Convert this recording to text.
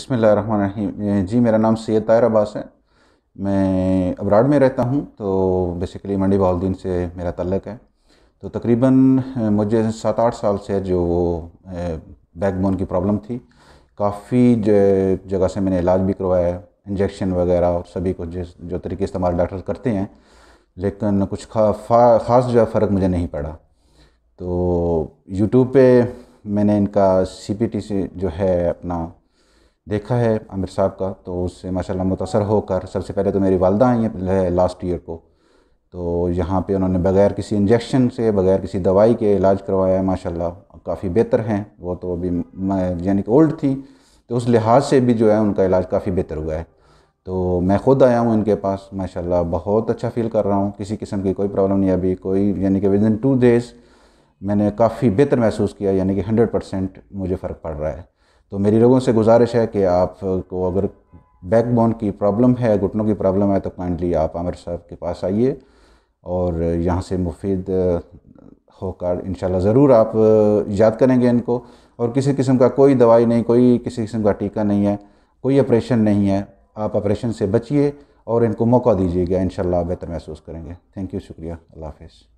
بسم اللہ الرحمن الرحیم۔ جی میرا نام سید طاہر عباس ہے، میں ابراڈ میں رہتا ہوں، تو بیسیکلی منڈی بہاؤالدین سے میرا تعلق ہے۔ تو تقریباً مجھے 7-8 سال سے جو بیک بون کی پرابلم تھی، کافی جگہ سے میں نے علاج بھی کروایا ہے، انجیکشن وغیرہ اور سبھی کچھ جو طریقے استعمال ڈاکٹر کرتے ہیں، لیکن کچھ خاص جو فرق مجھے نہیں پڑا۔ تو یوٹیوب پہ میں نے ان کا CPT سے جو ہے اپنا دیکھا ہے عامر صاحب کا، تو اس سے ماشاءاللہ متاثر ہو کر سب سے پہلے تو میری والدہ آئی ہیں لاسٹ ایئر کو، تو یہاں پہ انہوں نے بغیر کسی انجیکشن سے، بغیر کسی دوائی کے علاج کروایا ہے، ماشاءاللہ کافی بہتر ہیں۔ وہ تو ابھی یعنی کہ اولڈ تھی، تو اس لحاظ سے بھی جو ہے ان کا علاج کافی بہتر ہوا ہے۔ تو میں خود آیا ہوں ان کے پاس، ماشاءاللہ بہت اچھا فیل کر رہا ہوں، کسی قسم کی کوئی پرابلم نہیں ابھی کوئی، یعنی کہ ودن 2 days میں نے کافی بہتر محسوس کیا، یعنی کہ 100% مجھے فرق پڑ رہا ہے۔ تو میری لوگوں سے گزارش ہے کہ آپ کو اگر بیک بون کی پرابلم ہے، گھٹنوں کی پرابلم ہے، تو کائنڈلی آپ عامر صاحب کے پاس آئیے اور یہاں سے مفید ہو کر انشاءاللہ ضرور آپ یاد کریں گے ان کو۔ اور کسی قسم کا کوئی دوائی نہیں، کوئی کسی قسم کا ٹیکہ نہیں ہے، کوئی آپریشن نہیں ہے، آپ آپریشن سے بچیے اور ان کو موقع دیجیے گا، انشاءاللہ آپ بہتر محسوس کریں گے۔ تھینک یو، شکریہ، اللہ حافظ۔